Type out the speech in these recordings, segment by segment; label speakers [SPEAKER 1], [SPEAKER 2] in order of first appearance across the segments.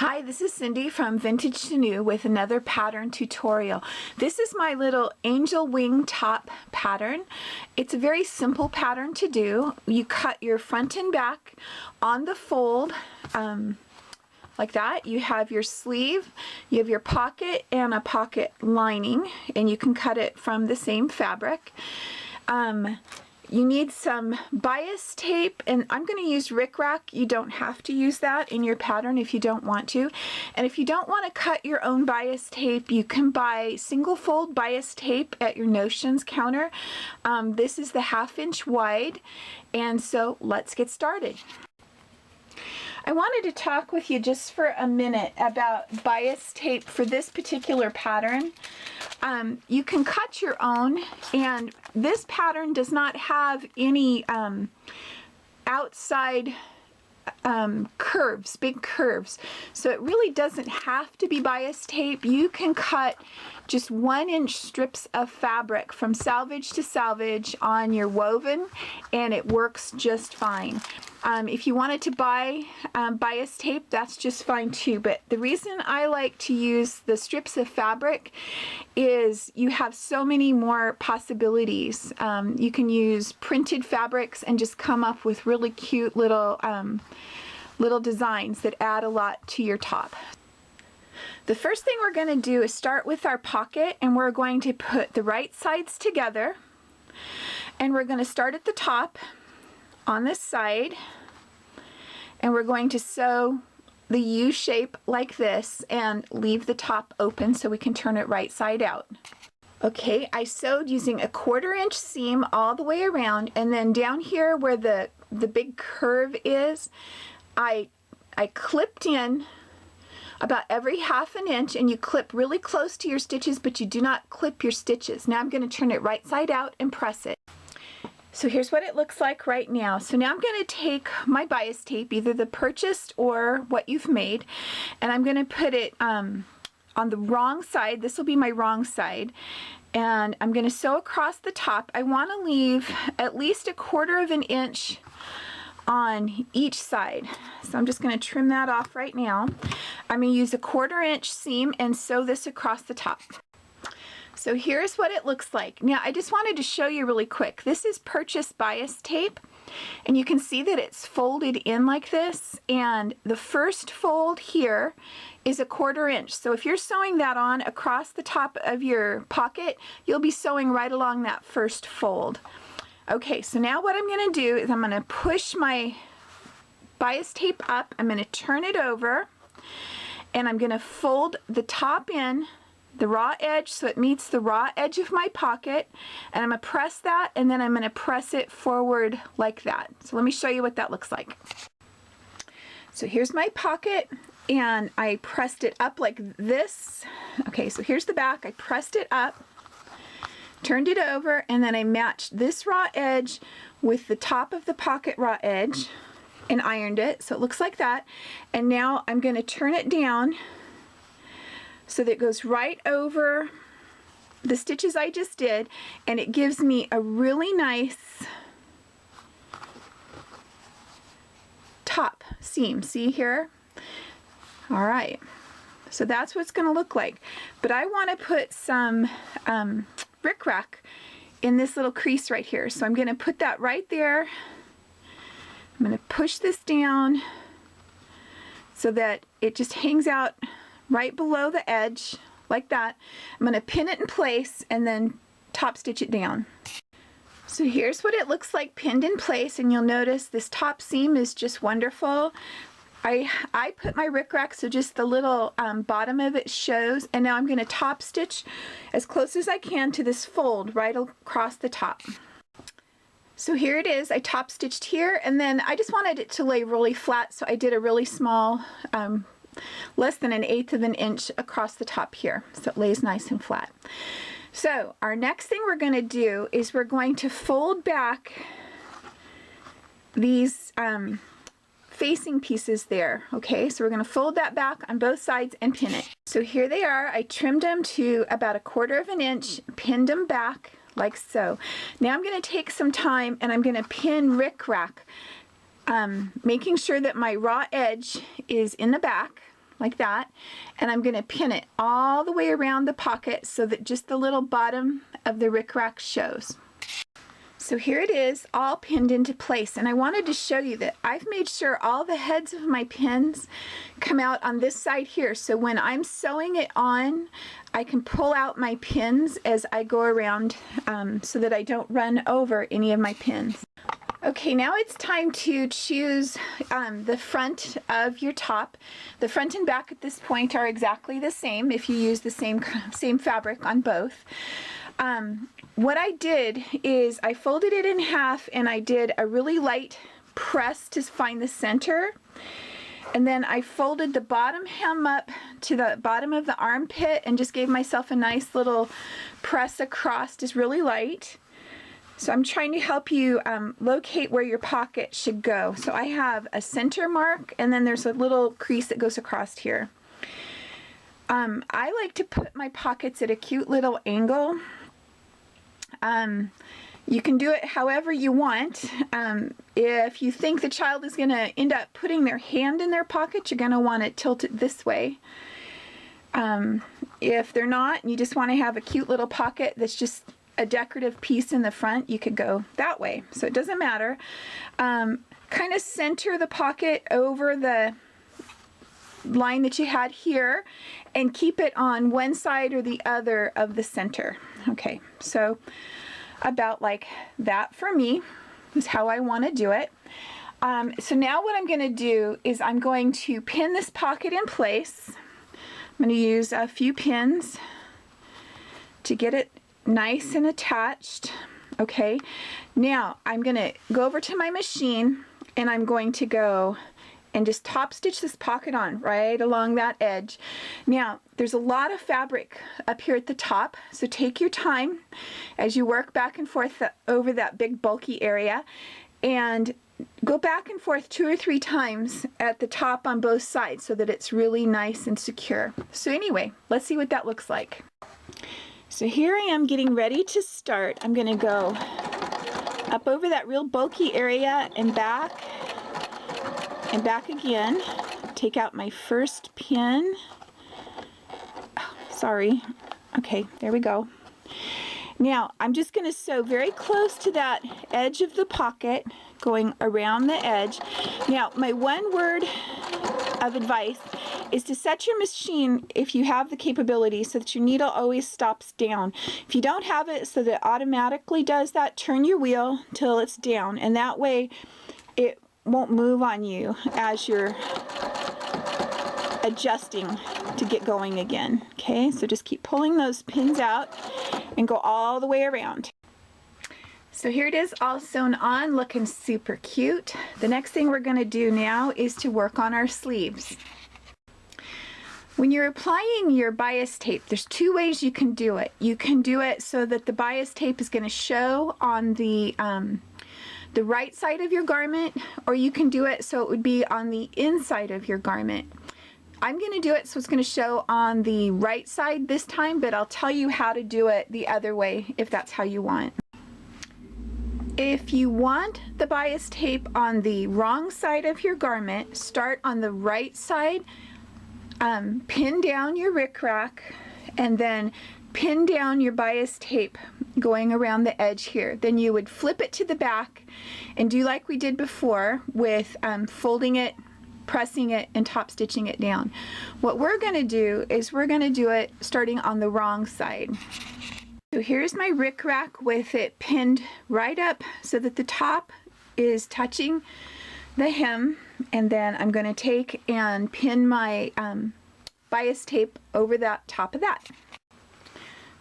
[SPEAKER 1] Hi, this is Cindy from VintageToNew with another pattern tutorial. This is my little angel wing top pattern. It's a very simple pattern to do. You cut your front and back on the fold like that. You have your sleeve, you have your pocket and a pocket lining, and you can cut it from the same fabric. You need some bias tape, and I'm going to use rickrack. You don't have to use that in your pattern if you don't want to. And if you don't want to cut your own bias tape, you can buy single fold bias tape at your Notions counter. This is the 1/2 inch wide, and so let's get started. I wanted to talk with you just for a minute about bias tape for this particular pattern. You can cut your own, and this pattern does not have any outside curves, big curves, so it really doesn't have to be bias tape. You can cut just 1-inch strips of fabric from salvage to salvage on your woven, and it works just fine. If you wanted to buy bias tape, that's just fine too, but the reason I like to use the strips of fabric is you have so many more possibilities. You can use printed fabrics and just come up with really cute little designs that add a lot to your top. The first thing we're going to do is start with our pocket, and we're going to put the right sides together, and we're going to start at the top on this side, and we're going to sew the U shape like this and leave the top open so we can turn it right side out. Okay, I sewed using a 1/4 inch seam all the way around, and then down here where the big curve is, I clipped in about every 1/2 inch, and you clip really close to your stitches, but you do not clip your stitches. Now I'm going to turn it right side out and press it. So here's what it looks like right now. So now I'm going to take my bias tape, either the purchased or what you've made, and I'm going to put it on the wrong side. This will be my wrong side, and I'm going to sew across the top. I want to leave at least 1/4 inch on each side. So I'm just going to trim that off right now. I'm going to use a 1/4 inch seam and sew this across the top. So here's what it looks like. Now I just wanted to show you really quick. This is purchased bias tape, and you can see that it's folded in like this, and the first fold here is a 1/4 inch. So if you're sewing that on across the top of your pocket, you'll be sewing right along that first fold. Okay, so now what I'm going to do is I'm going to push my bias tape up, I'm going to turn it over, and I'm going to fold the top in, the raw edge, so it meets the raw edge of my pocket, and I'm going to press that, and then I'm going to press it forward like that. So let me show you what that looks like. So here's my pocket, and I pressed it up like this. Okay, so here's the back. I pressed it up, turned it over, and then I matched this raw edge with the top of the pocket raw edge and ironed it, so it looks like that. And now I'm going to turn it down so that it goes right over the stitches I just did, and it gives me a really nice top seam. See here? All right, so that's what it's going to look like. But I want to put some rickrack in this little crease right here, so I'm going to put that right there. I'm going to push this down so that it just hangs out right below the edge like that. I'm going to pin it in place and then top stitch it down. So here's what it looks like pinned in place, and you'll notice this top seam is just wonderful. I put my rickrack so just the little bottom of it shows, and now I'm going to top stitch as close as I can to this fold right across the top. So here it is. I top stitched here, and then I just wanted it to lay really flat, so I did a really small less than 1/8 inch across the top here, so it lays nice and flat. So our next thing we're going to do is we're going to fold back these facing pieces there. Okay, so we're going to fold that back on both sides and pin it. So here they are. I trimmed them to about 1/4 inch, pinned them back like so. Now I'm going to take some time and I'm going to pin rickrack, making sure that my raw edge is in the back. like that, and I'm going to pin it all the way around the pocket so that just the little bottom of the rickrack shows. So here it is, all pinned into place, and I wanted to show you that I've made sure all the heads of my pins come out on this side here, so when I'm sewing it on, I can pull out my pins as I go around so that I don't run over any of my pins. Okay, now it's time to choose the front of your top. The front and back at this point are exactly the same if you use the same fabric on both. What I did is I folded it in half and I did a really light press to find the center. And then I folded the bottom hem up to the bottom of the armpit and just gave myself a nice little press across, just really light. So I'm trying to help you locate where your pocket should go. So I have a center mark and then there's a little crease that goes across here. I like to put my pockets at a cute little angle. You can do it however you want. If you think the child is going to end up putting their hand in their pocket, you're going to want to tilt it this way. If they're not, and you just want to have a cute little pocket that's just a decorative piece in the front, you could go that way. So it doesn't matter. Kind of center the pocket over the line that you had here and keep it on one side or the other of the center. Okay, so about like that for me is how I want to do it. So now what I'm going to do is I'm going to pin this pocket in place. I'm going to use a few pins to get it nice and attached. Okay, now I'm going to go over to my machine and I'm going to go and just top stitch this pocket on right along that edge. Now there's a lot of fabric up here at the top, so take your time as you work back and forth over that big bulky area and go back and forth 2 or 3 times at the top on both sides so that it's really nice and secure. So anyway, let's see what that looks like. So here I am getting ready to start. I'm going to go up over that real bulky area and back again. Take out my first pin. Oh, sorry. Okay, there we go. Now I'm just going to sew very close to that edge of the pocket, going around the edge. Now my one word of advice is to set your machine, if you have the capability, so that your needle always stops down. If you don't have it so that it automatically does that, turn your wheel till it's down, and that way it won't move on you as you're adjusting to get going again. Okay, so just keep pulling those pins out and go all the way around. So here it is, all sewn on, looking super cute. The next thing we're going to do now is to work on our sleeves. When you're applying your bias tape, there's 2 ways you can do it. You can do it so that the bias tape is going to show on the right side of your garment, or you can do it so it would be on the inside of your garment. I'm going to do it so it's going to show on the right side this time, but I'll tell you how to do it the other way if that's how you want. If you want the bias tape on the wrong side of your garment, start on the right side, pin down your rickrack, and then pin down your bias tape going around the edge here. Then you would flip it to the back and do like we did before with folding it, pressing it, and top stitching it down. What we're going to do is we're going to do it starting on the wrong side. So here's my rickrack with it pinned right up so that the top is touching the hem, and then I'm going to take and pin my bias tape over that top of that.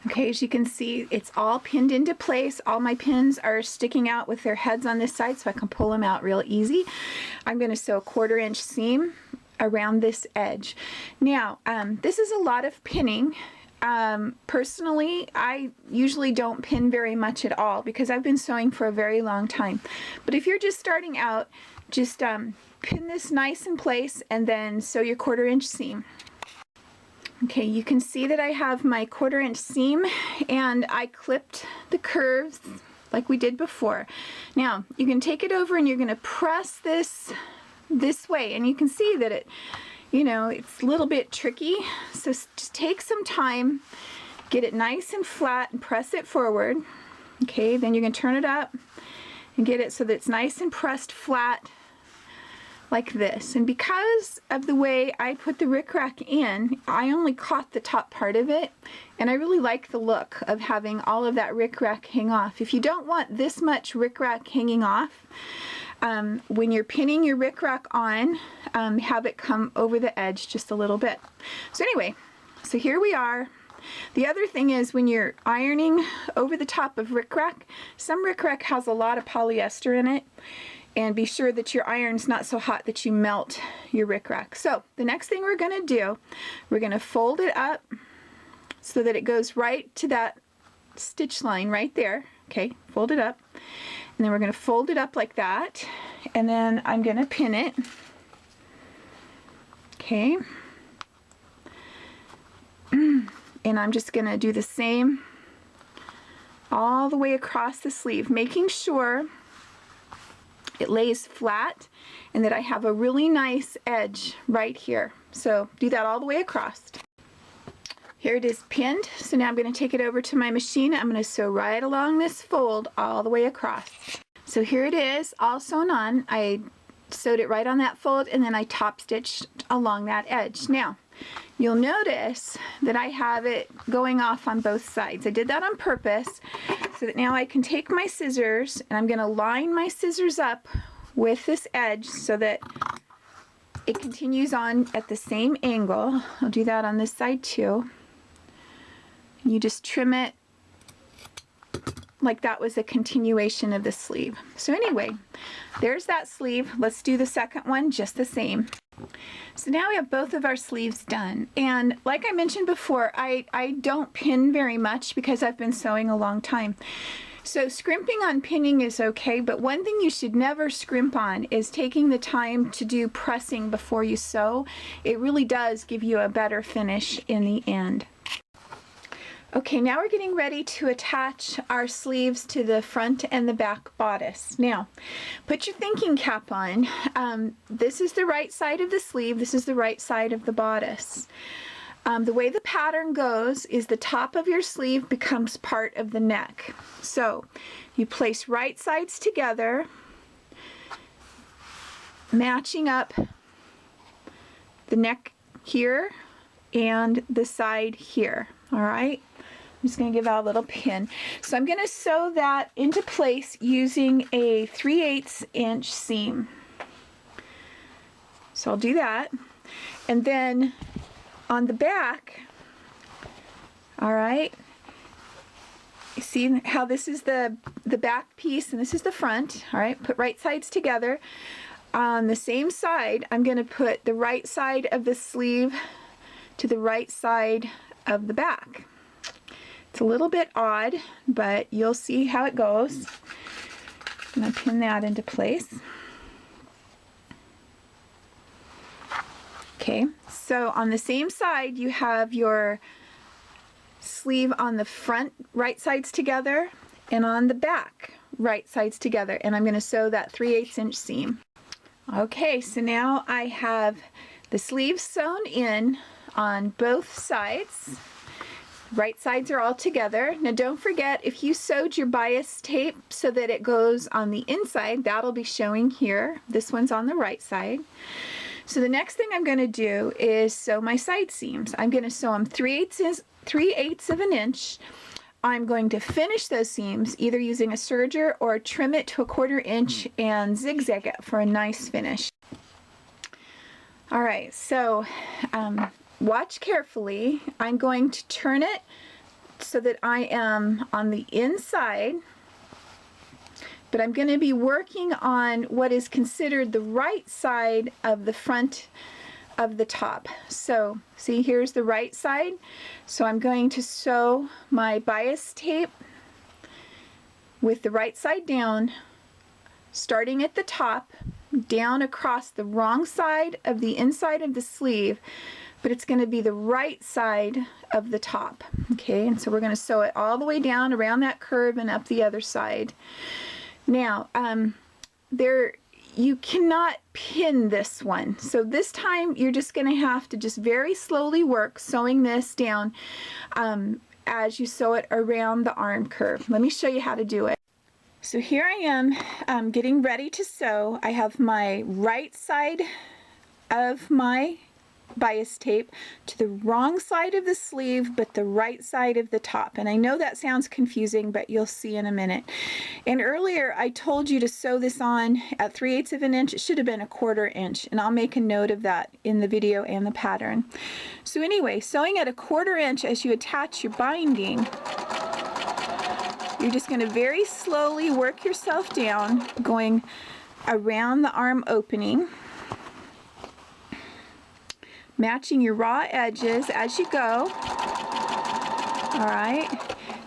[SPEAKER 1] Okay, as you can see, it's all pinned into place. All my pins are sticking out with their heads on this side so I can pull them out real easy. I'm going to sew a 1/4 inch seam around this edge. Now, this is a lot of pinning. Personally, I usually don't pin very much at all because I've been sewing for a very long time. But if you're just starting out, just pin this nice in place and then sew your 1/4 inch seam. Okay, you can see that I have my 1/4 inch seam and I clipped the curves like we did before. Now, you can take it over and you're going to press this way, and you can see that you know, it's a little bit tricky. So just take some time, get it nice and flat and press it forward. Okay, then you're going to turn it up and get it so that it's nice and pressed flat like this. And because of the way I put the rickrack in, I only caught the top part of it, and I really like the look of having all of that rickrack hang off. If you don't want this much rickrack hanging off, when you're pinning your rickrack on, have it come over the edge just a little bit. So anyway, so here we are. The other thing is, when you're ironing over the top of rickrack, some rickrack has a lot of polyester in it, and be sure that your iron's not so hot that you melt your rickrack. So the next thing we're going to do, we're going to fold it up so that it goes right to that stitch line right there. Okay, fold it up, and then we're going to fold it up like that, and then I'm going to pin it. Okay, and I'm just going to do the same all the way across the sleeve, making sure it lays flat and that I have a really nice edge right here. So do that all the way across. Here it is pinned. So now I'm going to take it over to my machine. I'm going to sew right along this fold all the way across. So here it is, all sewn on. I sewed it right on that fold, and then I top stitched along that edge. Now you'll notice that I have it going off on both sides. I did that on purpose so that now I can take my scissors, and I'm going to line my scissors up with this edge so that it continues on at the same angle. I'll do that on this side too. You just trim it like that was a continuation of the sleeve. So anyway, there's that sleeve. Let's do the second one just the same. So now we have both of our sleeves done, and like I mentioned before, I don't pin very much because I've been sewing a long time. So scrimping on pinning is okay, but one thing you should never scrimp on is taking the time to do pressing before you sew. It really does give you a better finish in the end. Okay, now we're getting ready to attach our sleeves to the front and the back bodice. Now, put your thinking cap on. This is the right side of the sleeve, this is the right side of the bodice. The way the pattern goes is the top of your sleeve becomes part of the neck. So, you place right sides together, matching up the neck here and the side here, all right? I'm just going to give out a little pin. So I'm going to sew that into place using a 3/8 inch seam. So I'll do that. And then on the back, all right, you see how this is the back piece and this is the front, all right? Put right sides together. On the same side, I'm going to put the right side of the sleeve to the right side of the back. It's a little bit odd, but you'll see how it goes. I'm going to pin that into place. Okay, so on the same side you have your sleeve on the front right sides together and on the back right sides together, and I'm going to sew that 3/8 inch seam. Okay, so now I have the sleeves sewn in on both sides. Right sides are all together. Now don't forget, if you sewed your bias tape so that it goes on the inside, that'll be showing here. This one's on the right side. So the next thing I'm going to do is sew my side seams. I'm going to sew them 3/8 of an inch. I'm going to finish those seams either using a serger or trim it to a 1/4 inch and zigzag it for a nice finish. All right, so watch carefully. I'm going to turn it so that I am on the inside, but I'm going to be working on what is considered the right side of the front of the top. So see, here's the right side. So I'm going to sew my bias tape with the right side down, starting at the top, down across the wrong side of the inside of the sleeve, but it's going to be the right side of the top. Okay, and so we're going to sew it all the way down around that curve and up the other side. Now, you cannot pin this one. So this time you're just going to have to just very slowly work sewing this down as you sew it around the arm curve. Let me show you how to do it. So here I am getting ready to sew. I have my right side of my bias tape to the wrong side of the sleeve, but the right side of the top. And I know that sounds confusing, but you'll see in a minute. And earlier I told you to sew this on at 3/8 of an inch. It should have been 1/4 inch, and I'll make a note of that in the video and the pattern. So anyway, sewing at 1/4 inch as you attach your binding, you're just going to very slowly work yourself down, going around the arm opening, matching your raw edges as you go. All right,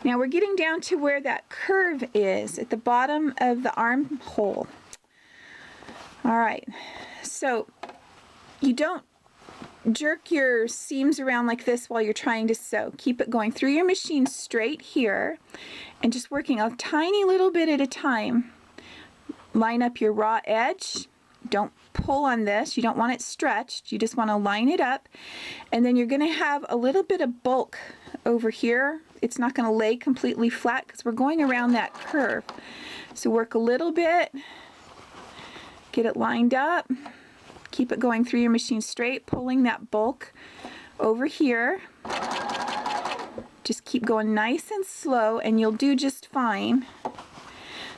[SPEAKER 1] now we're getting down to where that curve is at the bottom of the armhole. All right, so you don't jerk your seams around like this while you're trying to sew. Keep it going through your machine straight here and just working a tiny little bit at a time. Line up your raw edge. Don't pull on this. You don't want it stretched. You just want to line it up. And then you're going to have a little bit of bulk over here. It's not going to lay completely flat because we're going around that curve. So work a little bit. Get it lined up. Keep it going through your machine straight, pulling that bulk over here. Just keep going nice and slow and you'll do just fine.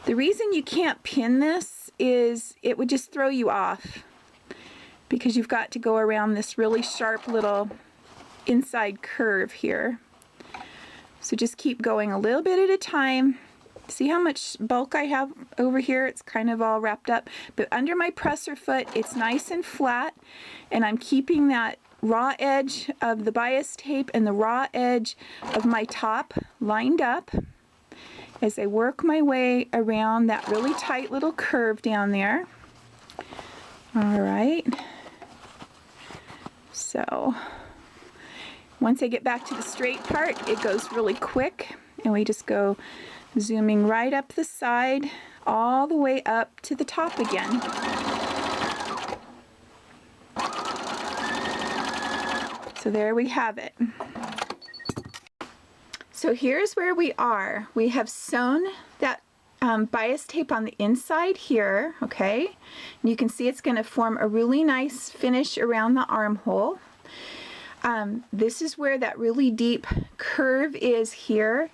[SPEAKER 1] The reason you can't pin this is it would just throw you off because you've got to go around this really sharp little inside curve here. So just keep going a little bit at a time. See how much bulk I have over here? It's kind of all wrapped up, but under my presser foot it's nice and flat, and I'm keeping that raw edge of the bias tape and the raw edge of my top lined up as I work my way around that really tight little curve down there. All right, so once I get back to the straight part, it goes really quick, and we just go zooming right up the side all the way up to the top again. So there we have it. So here's where we are. We have sewn that bias tape on the inside here, okay? And you can see it's going to form a really nice finish around the armhole. This is where that really deep curve is here,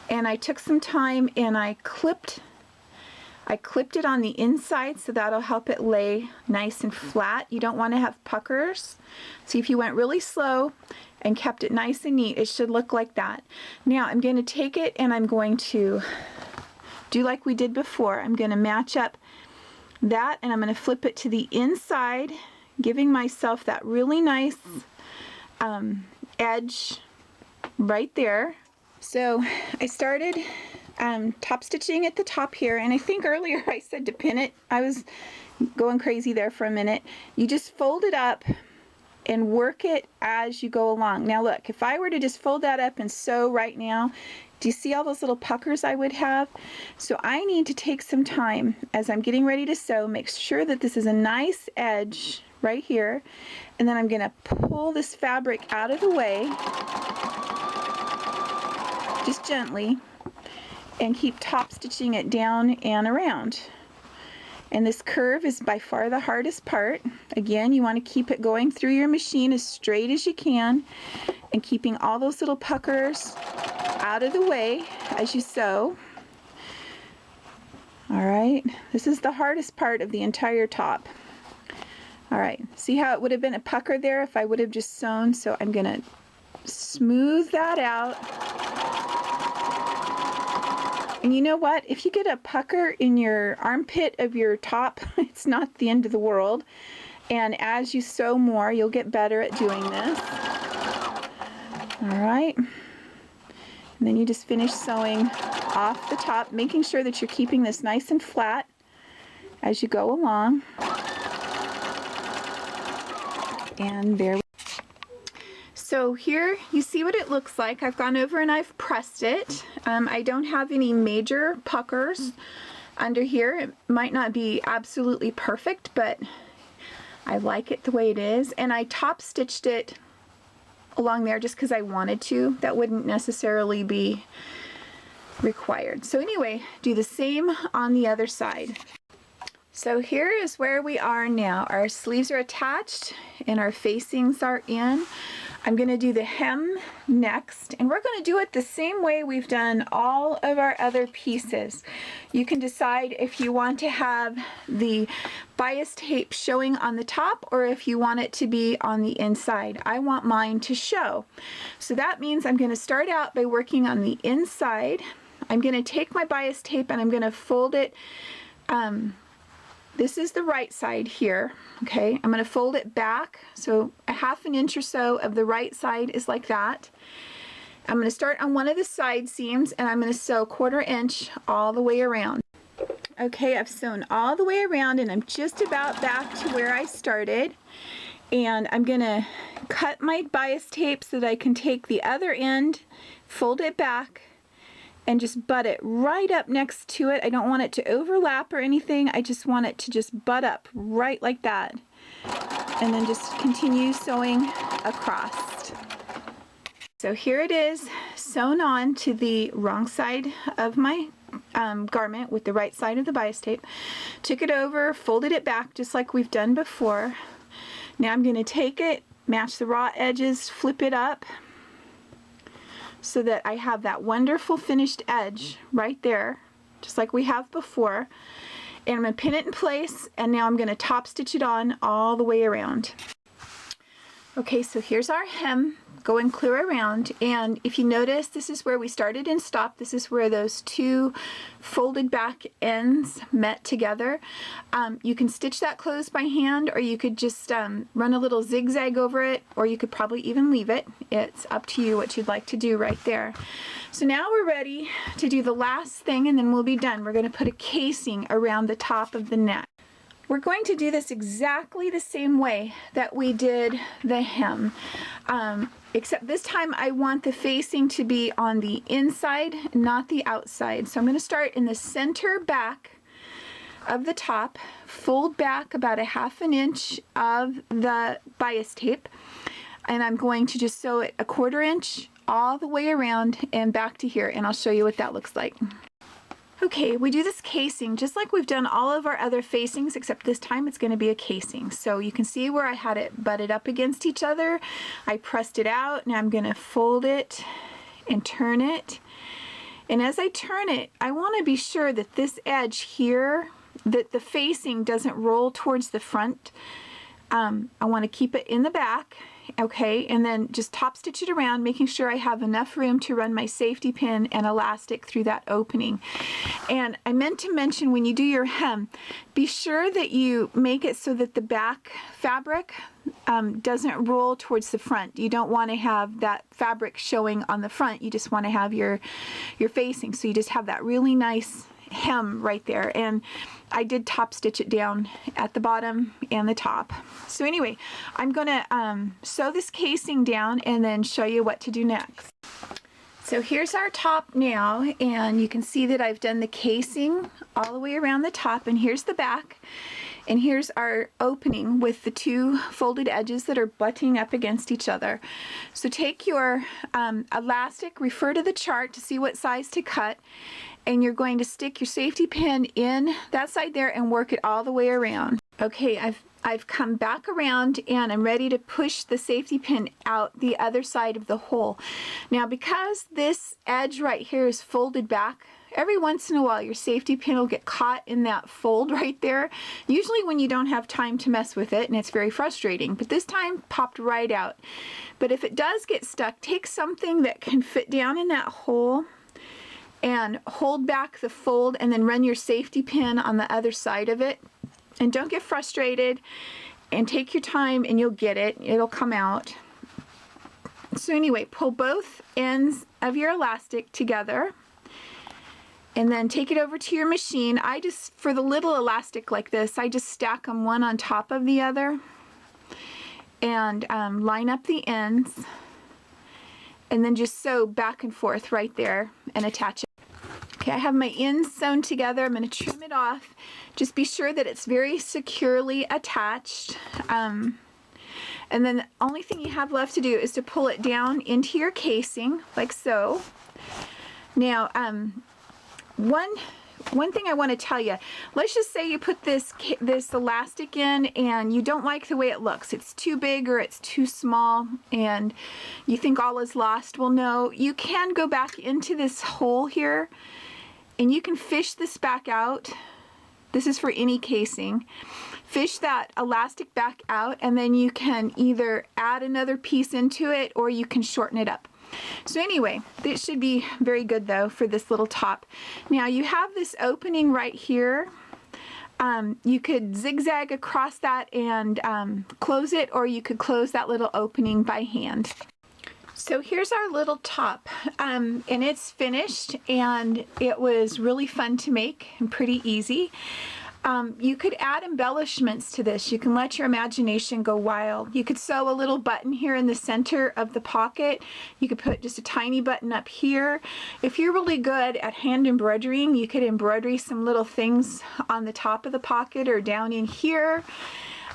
[SPEAKER 1] and I took some time and I clipped it on the inside, so that'll help it lay nice and flat. You don't want to have puckers. See, if you went really slow and kept it nice and neat, it should look like that. Now I'm going to take it and I'm going to do like we did before. I'm going to match up that and I'm going to flip it to the inside, giving myself that really nice edge right there. So I started top stitching at the top here, and I think earlier I said to pin it. I was going crazy there for a minute. You just fold it up and work it as you go along. Now look, if I were to just fold that up and sew right now, do you see all those little puckers I would have? So I need to take some time as I'm getting ready to sew, make sure that this is a nice edge right here, and then I'm going to pull this fabric out of the way just gently and keep top stitching it down and around. And this curve is by far the hardest part. Again, you want to keep it going through your machine as straight as you can and keeping all those little puckers out of the way as you sew. All right, this is the hardest part of the entire top. All right, see how it would have been a pucker there if I would have just sewn? So I'm going to smooth that out. And you know what? If you get a pucker in your armpit of your top, it's not the end of the world. And as you sew more, you'll get better at doing this. All right. And then you just finish sewing off the top, making sure that you're keeping this nice and flat as you go along. And there we go. So here you see what it looks like. I've gone over and I've pressed it. I don't have any major puckers. under here. It might not be absolutely perfect, but I like it the way it is. And I top stitched it along there just because I wanted to. That wouldn't necessarily be required. So anyway, do the same on the other side. So here is where we are now. Our sleeves are attached and our facings are in. I'm going to do the hem next, and we're going to do it the same way we've done all of our other pieces. You can decide if you want to have the bias tape showing on the top or if you want it to be on the inside. I want mine to show. So that means I'm going to start out by working on the inside. I'm going to take my bias tape and I'm going to fold it. This is the right side here, okay? I'm going to fold it back, so a 1/2 inch or so of the right side is like that. I'm going to start on one of the side seams and I'm going to sew 1/4 inch all the way around. Okay, I've sewn all the way around and I'm just about back to where I started. And I'm going to cut my bias tape so that I can take the other end, fold it back, and just butt it right up next to it. I don't want it to overlap or anything. I just want it to just butt up right like that. And then just continue sewing across. So here it is, sewn on to the wrong side of my garment with the right side of the bias tape. Took it over, folded it back just like we've done before. Now I'm going to take it, match the raw edges, flip it up, so that I have that wonderful finished edge right there, just like we have before. And I'm going to pin it in place, and now I'm going to top stitch it on all the way around. Okay, so here's our hem going clear around, and if you notice, this is where we started and stopped. This is where those two folded back ends met together. You can stitch that closed by hand, or you could just run a little zigzag over it, or you could probably even leave it. It's up to you what you'd like to do right there. So now we're ready to do the last thing, and then we'll be done. We're going to put a casing around the top of the neck. We're going to do this exactly the same way that we did the hem, except this time I want the facing to be on the inside, not the outside. So I'm going to start in the center back of the top, fold back about a 1/2 inch of the bias tape, and I'm going to just sew it 1/4 inch all the way around and back to here, and I'll show you what that looks like. Okay, we do this casing just like we've done all of our other facings, except this time it's going to be a casing. So you can see where I had it butted up against each other. I pressed it out. Now I'm going to fold it and turn it. And as I turn it, I want to be sure that this edge here, that the facing doesn't roll towards the front. I want to keep it in the back. Okay, and then just top stitch it around, making sure I have enough room to run my safety pin and elastic through that opening. And I meant to mention, when you do your hem, be sure that you make it so that the back fabric doesn't roll towards the front. You don't want to have that fabric showing on the front. You just want to have your facing, so you just have that really nice hem right there. And I did top stitch it down at the bottom and the top. So anyway, I'm gonna sew this casing down and then show you what to do next. So here's our top now, and you can see that I've done the casing all the way around the top, and here's the back, and here's our opening with the two folded edges that are butting up against each other. So take your elastic, refer to the chart to see what size to cut, and you're going to stick your safety pin in that side there and work it all the way around. Okay, I've come back around and I'm ready to push the safety pin out the other side of the hole. Now, because this edge right here is folded back, every once in a while your safety pin will get caught in that fold right there, usually when you don't have time to mess with it, and it's very frustrating. But this time popped right out. But if it does get stuck, take something that can fit down in that hole and hold back the fold, and then run your safety pin on the other side of it. And don't get frustrated, and take your time and you'll get it. It'll come out. So anyway, pull both ends of your elastic together and then take it over to your machine. I just, for the little elastic like this, I just stack them one on top of the other and line up the ends, and then just sew back and forth right there and attach it. Okay, I have my ends sewn together. I'm going to trim it off. Just be sure that it's very securely attached. And then the only thing you have left to do is to pull it down into your casing, like so. Now, one thing I want to tell you, let's just say you put this elastic in and you don't like the way it looks. It's too big or it's too small and you think all is lost. Well, no, you can go back into this hole here and you can fish this back out. This is for any casing. Fish that elastic back out and then you can either add another piece into it or you can shorten it up. So anyway, this should be very good though for this little top. Now you have this opening right here. You could zigzag across that and close it, or you could close that little opening by hand. So here's our little top, and it's finished, and it was really fun to make and pretty easy. You could add embellishments to this. You can let your imagination go wild. You could sew a little button here in the center of the pocket. You could put just a tiny button up here. If you're really good at hand embroidering, you could embroider some little things on the top of the pocket or down in here.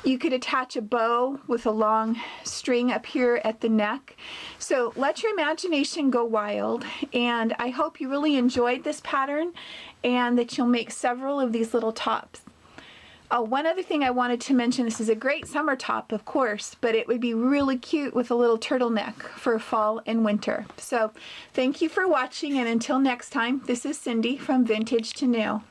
[SPEAKER 1] You could attach a bow with a long string up here at the neck. So let your imagination go wild, and I hope you really enjoyed this pattern and that you'll make several of these little tops. Oh, one other thing I wanted to mention, this is a great summer top, of course, but it would be really cute with a little turtleneck for fall and winter. So thank you for watching, and until next time, this is Cindy from Vintage to New.